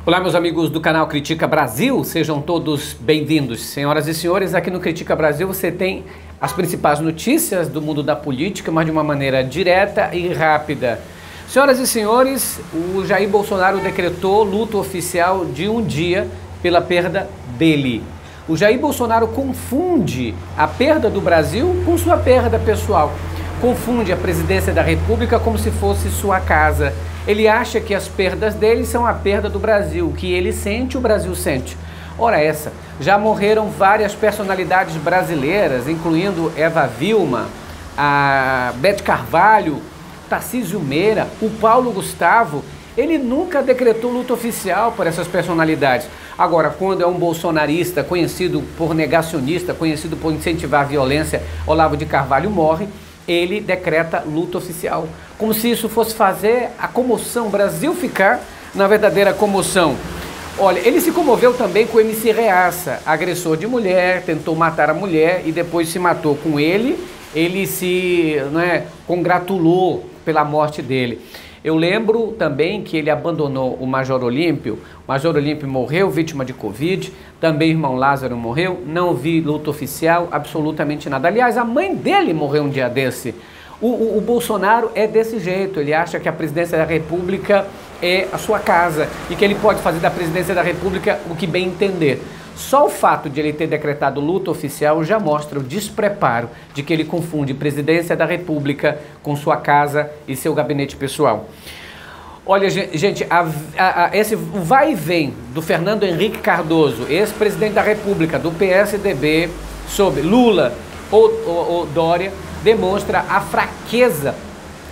Olá, meus amigos do canal Critica Brasil, sejam todos bem-vindos. Senhoras e senhores, aqui no Critica Brasil você tem as principais notícias do mundo da política, mas de uma maneira direta e rápida. Senhoras e senhores, o Jair Bolsonaro decretou luto oficial de um dia pela perda dele. O Jair Bolsonaro confunde a perda do Brasil com sua perda pessoal. Confunde a presidência da República como se fosse sua casa. Ele acha que as perdas dele são a perda do Brasil, que ele sente, o Brasil sente. Ora essa, já morreram várias personalidades brasileiras, incluindo Eva Vilma, a Beth Carvalho, Tarcísio Meira, o Paulo Gustavo. Ele nunca decretou luto oficial por essas personalidades. Agora, quando é um bolsonarista conhecido por negacionista, conhecido por incentivar a violência, Olavo de Carvalho morre, ele decreta luto oficial, como se isso fosse fazer a comoção, o Brasil ficar na verdadeira comoção. Olha, ele se comoveu também com o MC Reaça, agressor de mulher, tentou matar a mulher e depois se matou com ele. Ele se congratulou pela morte dele. Eu lembro também que ele abandonou o Major Olímpio. O Major Olímpio morreu vítima de Covid, também o irmão Lázaro morreu, não vi luto oficial, absolutamente nada. Aliás, a mãe dele morreu um dia desse. O Bolsonaro é desse jeito, ele acha que a presidência da República é a sua casa e que ele pode fazer da presidência da República o que bem entender. Só o fato de ele ter decretado luto oficial já mostra o despreparo de que ele confunde presidência da República com sua casa e seu gabinete pessoal. Olha, gente, esse vai e vem do Fernando Henrique Cardoso, ex-presidente da República, do PSDB, sobre Lula ou Dória, demonstra a fraqueza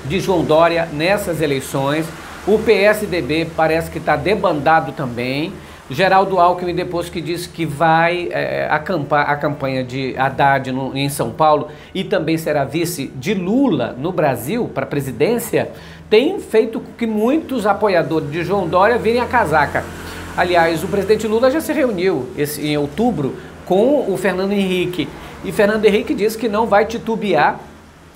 de João Dória nessas eleições. O PSDB parece que está debandado também. Geraldo Alckmin, depois que disse que vai acampar a campanha de Haddad em São Paulo e também será vice de Lula no Brasil para a presidência, tem feito com que muitos apoiadores de João Dória virem a casaca. Aliás, o presidente Lula já se reuniu em outubro com o Fernando Henrique e Fernando Henrique disse que não vai titubear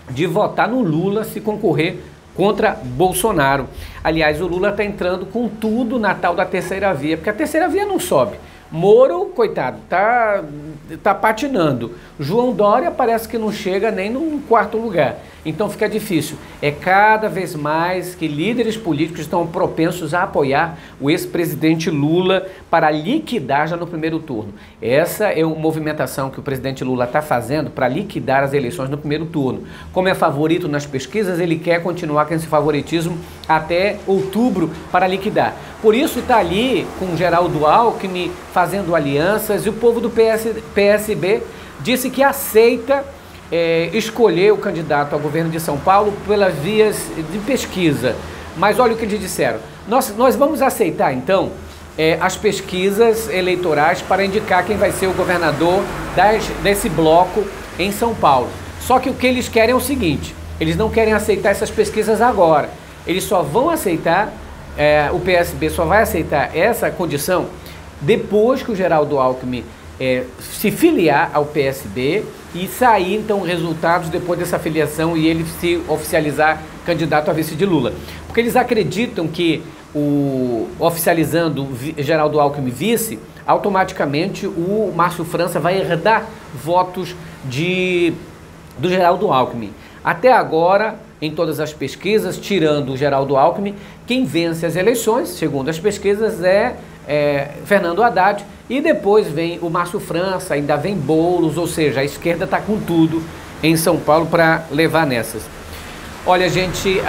de votar no Lula se concorrer contra Bolsonaro. Aliás, o Lula está entrando com tudo na tal da terceira via, porque a terceira via não sobe. Moro, coitado, tá patinando. João Dória parece que não chega nem no quarto lugar. Então fica difícil. É cada vez mais que líderes políticos estão propensos a apoiar o ex-presidente Lula para liquidar já no primeiro turno. Essa é uma movimentação que o presidente Lula está fazendo para liquidar as eleições no primeiro turno. Como é favorito nas pesquisas, ele quer continuar com esse favoritismo até outubro para liquidar. Por isso está ali com Geraldo Alckmin fazendo alianças e o povo do PSB disse que aceita escolher o candidato ao governo de São Paulo pelas vias de pesquisa. Mas olha o que eles disseram. Nós vamos aceitar, então, as pesquisas eleitorais para indicar quem vai ser o governador desse bloco em São Paulo. Só que o que eles querem é o seguinte, eles não querem aceitar essas pesquisas agora. Eles só vão aceitar, o PSB só vai aceitar essa condição depois que o Geraldo Alckmin se filiar ao PSB e sair então resultados depois dessa filiação e ele se oficializar candidato a vice de Lula. Porque eles acreditam que oficializando Geraldo Alckmin vice, automaticamente o Márcio França vai herdar votos do Geraldo Alckmin. Até agora, em todas as pesquisas, tirando o Geraldo Alckmin, quem vence as eleições, segundo as pesquisas, é Fernando Haddad, e depois vem o Márcio França, ainda vem Boulos, ou seja, a esquerda está com tudo em São Paulo para levar nessas. Olha, gente,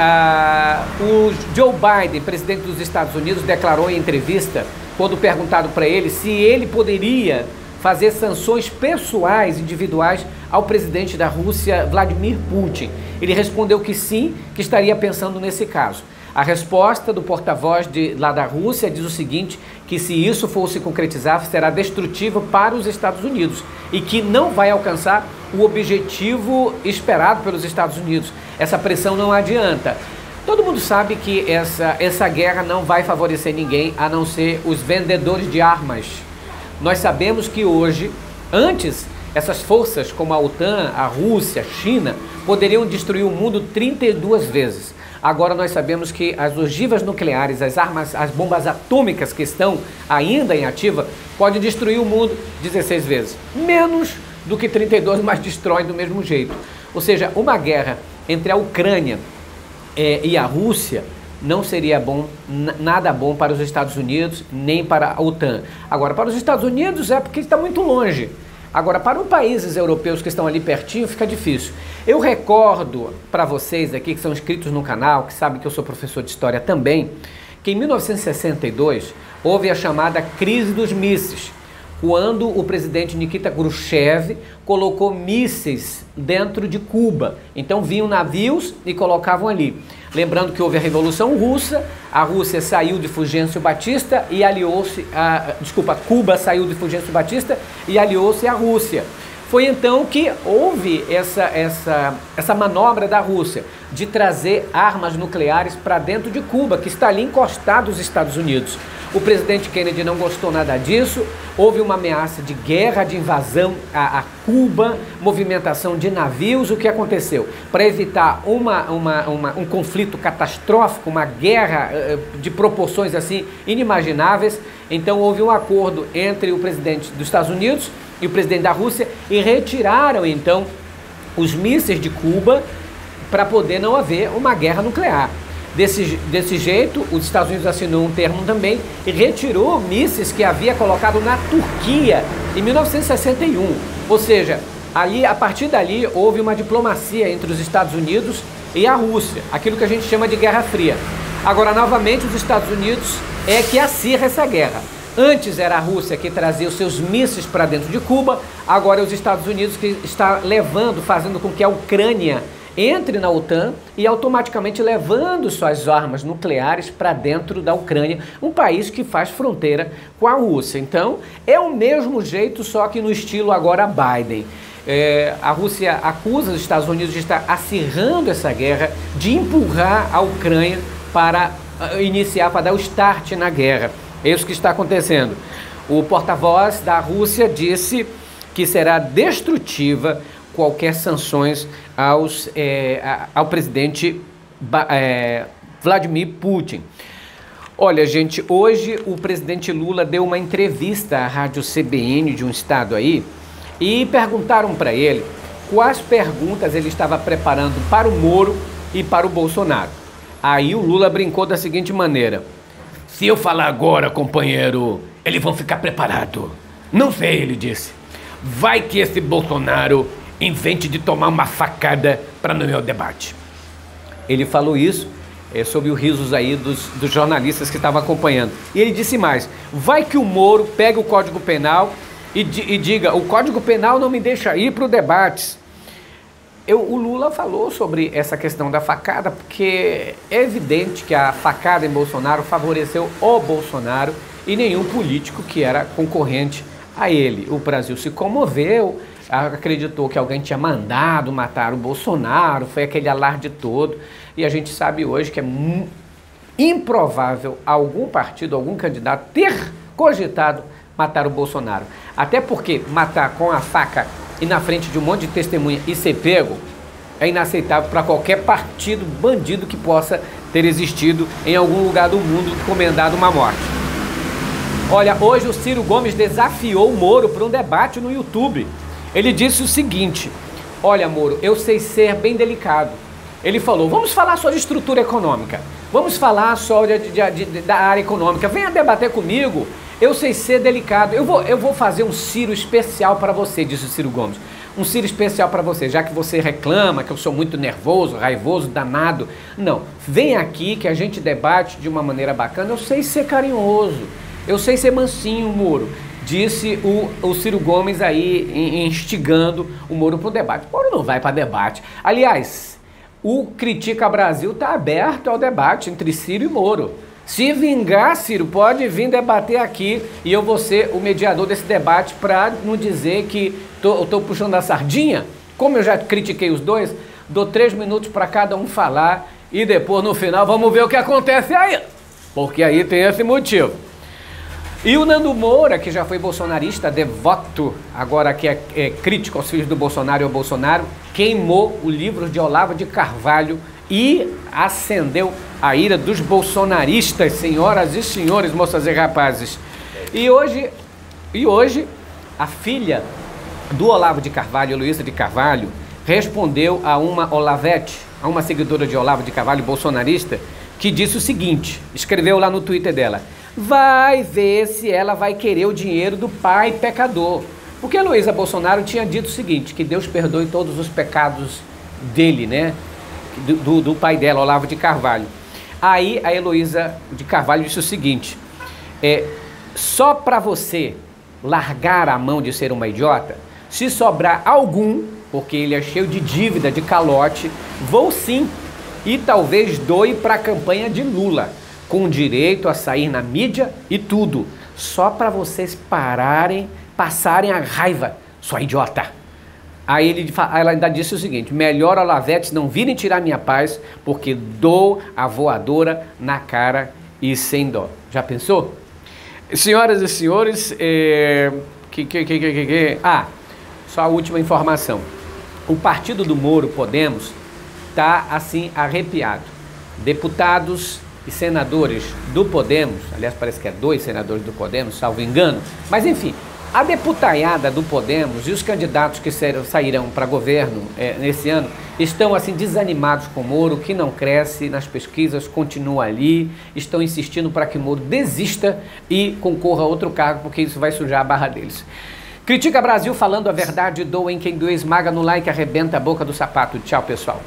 o Joe Biden, presidente dos Estados Unidos, declarou em entrevista, quando perguntado para ele se ele poderia fazer sanções pessoais, individuais, ao presidente da Rússia, Vladimir Putin. Ele respondeu que sim, que estaria pensando nesse caso. A resposta do porta-voz lá da Rússia diz o seguinte, que se isso for se concretizar, será destrutivo para os Estados Unidos e que não vai alcançar o objetivo esperado pelos Estados Unidos. Essa pressão não adianta. Todo mundo sabe que essa guerra não vai favorecer ninguém, a não ser os vendedores de armas. Nós sabemos que hoje, antes, essas forças como a OTAN, a Rússia, a China, poderiam destruir o mundo 32 vezes. Agora nós sabemos que as ogivas nucleares, as armas, as bombas atômicas que estão ainda em ativa, podem destruir o mundo 16 vezes. Menos do que 32, mas destrói do mesmo jeito. Ou seja, uma guerra entre a Ucrânia e a Rússia não seria bom, nada bom para os Estados Unidos, nem para a OTAN. Agora, para os Estados Unidos é porque está muito longe. Agora, para os países europeus que estão ali pertinho, fica difícil. Eu recordo para vocês aqui que são inscritos no canal, que sabem que eu sou professor de história também, que em 1962 houve a chamada crise dos mísseis, quando o presidente Nikita Khrushchev colocou mísseis dentro de Cuba. Então vinham navios e colocavam ali. Lembrando que houve a Revolução Russa, a Rússia saiu de Fulgêncio Batista e aliou-se Cuba saiu de Fulgêncio Batista e aliou-se à Rússia. Foi então que houve essa manobra da Rússia de trazer armas nucleares para dentro de Cuba, que está ali encostado aos Estados Unidos. O presidente Kennedy não gostou nada disso, houve uma ameaça de guerra, de invasão a Cuba, movimentação de navios. O que aconteceu? Para evitar um conflito catastrófico, uma guerra de proporções assim inimagináveis, então houve um acordo entre o presidente dos Estados Unidos e o presidente da Rússia e retiraram então os mísseis de Cuba para poder não haver uma guerra nuclear. Desse jeito, os Estados Unidos assinou um termo também e retirou mísseis que havia colocado na Turquia em 1961. Ou seja, ali, a partir dali houve uma diplomacia entre os Estados Unidos e a Rússia, aquilo que a gente chama de Guerra Fria. Agora, novamente, os Estados Unidos é que acirra essa guerra. Antes era a Rússia que trazia os seus mísseis para dentro de Cuba, agora é os Estados Unidos que está fazendo com que a Ucrânia entre na OTAN e automaticamente levando suas armas nucleares para dentro da Ucrânia, um país que faz fronteira com a Rússia. Então, é o mesmo jeito, só que no estilo agora Biden. A Rússia acusa os Estados Unidos de estar acirrando essa guerra, de empurrar a Ucrânia para iniciar, para dar o start na guerra. É isso que está acontecendo. O porta-voz da Rússia disse que será destrutiva qualquer sanções ao presidente Vladimir Putin. Olha, gente, hoje o presidente Lula deu uma entrevista à rádio CBN de um estado aí e perguntaram para ele quais perguntas ele estava preparando para o Moro e para o Bolsonaro. Aí o Lula brincou da seguinte maneira: se eu falar agora, companheiro, eles vão ficar preparados. Não sei, ele disse. Vai que esse Bolsonaro invente de tomar uma facada para no meu debate. Ele falou isso sob os risos aí dos jornalistas que estavam acompanhando. E ele disse mais: vai que o Moro pega o Código Penal e diga, o Código Penal não me deixa ir para o debate. O Lula falou sobre essa questão da facada, porque é evidente que a facada em Bolsonaro favoreceu o Bolsonaro e nenhum político que era concorrente a ele. O Brasil se comoveu, acreditou que alguém tinha mandado matar o Bolsonaro, foi aquele alarde todo, e a gente sabe hoje que é improvável algum partido, algum candidato ter cogitado matar o Bolsonaro. Até porque matar com a faca e na frente de um monte de testemunha e ser pego é inaceitável para qualquer partido bandido que possa ter existido em algum lugar do mundo encomendado uma morte. Olha, hoje o Ciro Gomes desafiou o Moro para um debate no YouTube. Ele disse o seguinte: olha, Moro, eu sei ser bem delicado. Ele falou, vamos falar só de estrutura econômica, vamos falar só da área econômica, venha debater comigo, eu sei ser delicado, eu vou fazer um Ciro especial para você, disse o Ciro Gomes. Um Ciro especial para você, já que você reclama que eu sou muito nervoso, raivoso, danado. Não, vem aqui que a gente debate de uma maneira bacana, eu sei ser carinhoso, eu sei ser mansinho, Moro. Disse o Ciro Gomes aí, instigando o Moro para o debate. O Moro não vai para debate. Aliás, o Critica Brasil está aberto ao debate entre Ciro e Moro. Se vingar, Ciro, pode vir debater aqui e eu vou ser o mediador desse debate para não dizer que eu estou puxando a sardinha. Como eu já critiquei os dois, dou 3 minutos para cada um falar e depois no final vamos ver o que acontece aí. Porque aí tem esse motivo. E o Nando Moura, que já foi bolsonarista devoto, agora que é crítico aos filhos do Bolsonaro e ao Bolsonaro, queimou o livro de Olavo de Carvalho e acendeu a ira dos bolsonaristas, senhoras e senhores, moças e rapazes. E hoje a filha do Olavo de Carvalho, Heloísa de Carvalho, respondeu a uma Olavete, a uma seguidora de Olavo de Carvalho, bolsonarista, que disse o seguinte, escreveu lá no Twitter dela: vai ver se ela vai querer o dinheiro do pai pecador. Porque a Heloísa Bolsonaro tinha dito o seguinte, que Deus perdoe todos os pecados dele, né? Do pai dela, Olavo de Carvalho. Aí a Heloísa de Carvalho disse o seguinte, só para você largar a mão de ser uma idiota, se sobrar algum, porque ele é cheio de dívida, de calote, vou sim, e talvez doe para a campanha de Lula, com direito a sair na mídia e tudo, só para vocês passarem a raiva, sua idiota. Aí ela ainda disse o seguinte, melhor Olavetes não virem tirar minha paz, porque dou a voadora na cara e sem dó. Já pensou? Senhoras e senhores, só a última informação. O partido do Moro, Podemos, está assim arrepiado. Deputados e senadores do Podemos, aliás parece que é 2 senadores do Podemos, salvo engano, mas enfim, a deputaiada do Podemos e os candidatos que sairão para governo nesse ano estão assim desanimados com o Moro, que não cresce nas pesquisas, continua ali, estão insistindo para que Moro desista e concorra a outro cargo, porque isso vai sujar a barra deles. Critica Brasil falando a verdade, doa em quem doer, esmaga no like, arrebenta a boca do sapato. Tchau, pessoal.